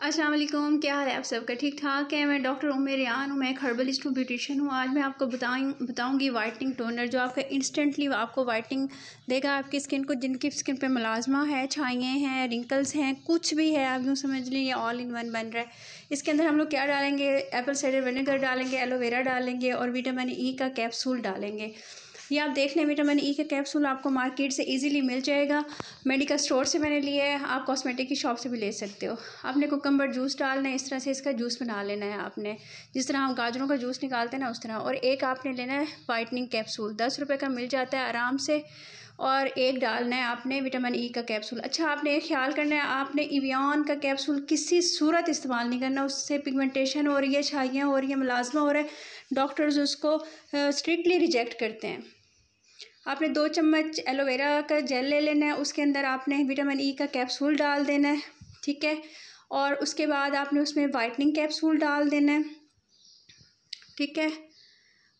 अस्सलाम वालेकुम, क्या हाल है आप सबका? ठीक ठाक है। मैं डॉक्टर उम्मे रियान हूँ। मैं एक हर्बलिस्ट हूँ, ब्यूटिशियन हूँ। आज मैं आपको बताऊँगी वाइटनिंग टोनर जो आपका इंस्टेंटली आपको वाइटनिंग देगा आपकी स्किन को। जिनकी स्किन पे मुलाजमा है, छाइयाँ हैं, रिंकल्स हैं, कुछ भी है, आप यूँ समझ लें ये ऑल इन वन बन रहा है। इसके अंदर हम लोग क्या डालेंगे? एप्पल साइडर विनेगर डालेंगे, एलोवेरा डालेंगे और विटामिन ई का कैप्सूल डालेंगे। ये आप देख लें, विटामिन ई का कैप्सूल आपको मार्केट से इजीली मिल जाएगा। मेडिकल स्टोर से मैंने लिया है, आप कॉस्मेटिक की शॉप से भी ले सकते हो। आपने कुकम्बर जूस डालना है, इस तरह से इसका जूस बना लेना है आपने, जिस तरह हम गाजरों का जूस निकालते हैं ना उस तरह। और एक आपने लेना है वाइटनिंग कैप्सूल, 10 रुपये का मिल जाता है आराम से। और एक डालना है आपने विटामिन ई का कैप्सूल। अच्छा, आपने एक ख्याल करना है, आपने इवियन का कैप्सूल किसी सूरत इस्तेमाल नहीं करना, उससे पिगमेंटेशन हो रही है, छाइयाँ हो रही है, मुलाजमा हो रहा है, डॉक्टर्स उसको स्ट्रिक्टली रिजेक्ट करते हैं। आपने 2 चम्मच एलोवेरा का जेल ले लेना है, उसके अंदर आपने विटामिन ई का कैप्सूल डाल देना है, ठीक है। और उसके बाद आपने उसमें वाइटनिंग कैप्सूल डाल देना है, ठीक है।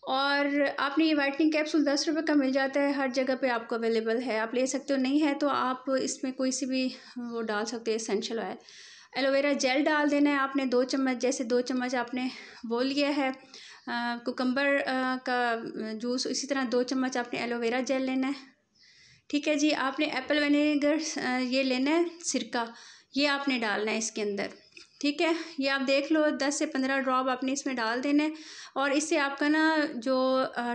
और आपने ये वाइटनिंग कैप्सूल 10 रुपये का मिल जाता है, हर जगह पे आपको अवेलेबल है, आप ले सकते हो। नहीं है तो आप इसमें कोई सी भी वो डाल सकते हो, एसेंशियल ऑयल। एलोवेरा जेल डाल देना है आपने 2 चम्मच, जैसे 2 चम्मच आपने वो लिया है कुकम्बर का जूस, इसी तरह 2 चम्मच आपने एलोवेरा जेल लेना है, ठीक है जी। आपने एप्पल विनेगर ये लेना है, सिरका, ये आपने डालना है इसके अंदर, ठीक है। ये आप देख लो 10 से 15 ड्रॉप आपने इसमें डाल देना है। और इससे आपका ना जो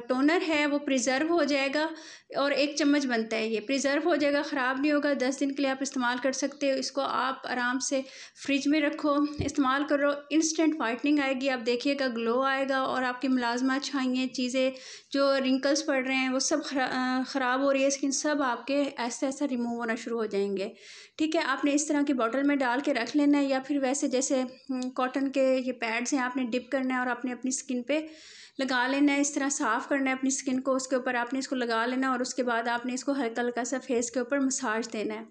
टोनर है वो प्रिज़र्व हो जाएगा। और 1 चम्मच बनता है, ये प्रिज़र्व हो जाएगा, ख़राब नहीं होगा, 10 दिन के लिए आप इस्तेमाल कर सकते हो। इसको आप आराम से फ्रिज में रखो, इस्तेमाल करो, इंस्टेंट वाइटनिंग आएगी, आप देखिएगा ग्लो आएगा। और आपकी मुलाजमा छाइयाँ चीज़ें जो रिंकल्स पड़ रहे हैं वो सब ख़राब हो रही है स्किन, सब आपके ऐसे ऐसे रिमूव होना शुरू हो जाएंगे, ठीक है। आपने इस तरह की बॉटल में डाल के रख लेना है, या फिर वैसे जैसे कॉटन के ये पैड्स हैं, आपने डिप करना है और आपने अपनी स्किन पे लगा लेना है। इस तरह साफ़ करना है अपनी स्किन को, उसके ऊपर आपने इसको लगा लेना है और उसके बाद आपने इसको हल्का हल्का सा फेस के ऊपर मसाज देना है।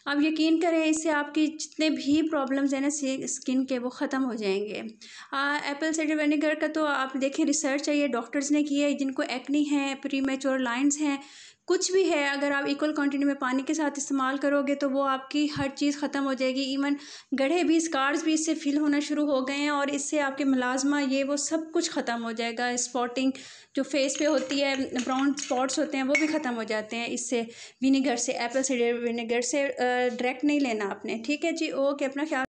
आप यकीन करें, इससे आपकी जितने भी प्रॉब्लम्स हैं ना स्किन के, वो ख़त्म हो जाएंगे। एप्पल साइडर विनेगर का तो आप देखें, रिसर्च है, ये डॉक्टर्स ने की है, जिनको एक्नी है, प्रीमेच्योर लाइंस हैं, कुछ भी है, अगर आप इक्वल क्वांटिटी में पानी के साथ इस्तेमाल करोगे तो वो आपकी हर चीज़ ख़त्म हो जाएगी। इवन गड्ढे भी, स्कार्स भी इससे फिल होना शुरू हो गए हैं, और इससे आपके मुलाजमा ये वो सब कुछ ख़त्म हो जाएगा। स्पॉटिंग जो फेस पे होती है, ब्राउन स्पॉट्स होते हैं, वो भी ख़त्म हो जाते हैं इससे, विनेगर से, एप्पल साइडर विनेगर से। डायरेक्ट नहीं लेना आपने, ठीक है जी। ओके, अपना ख्याल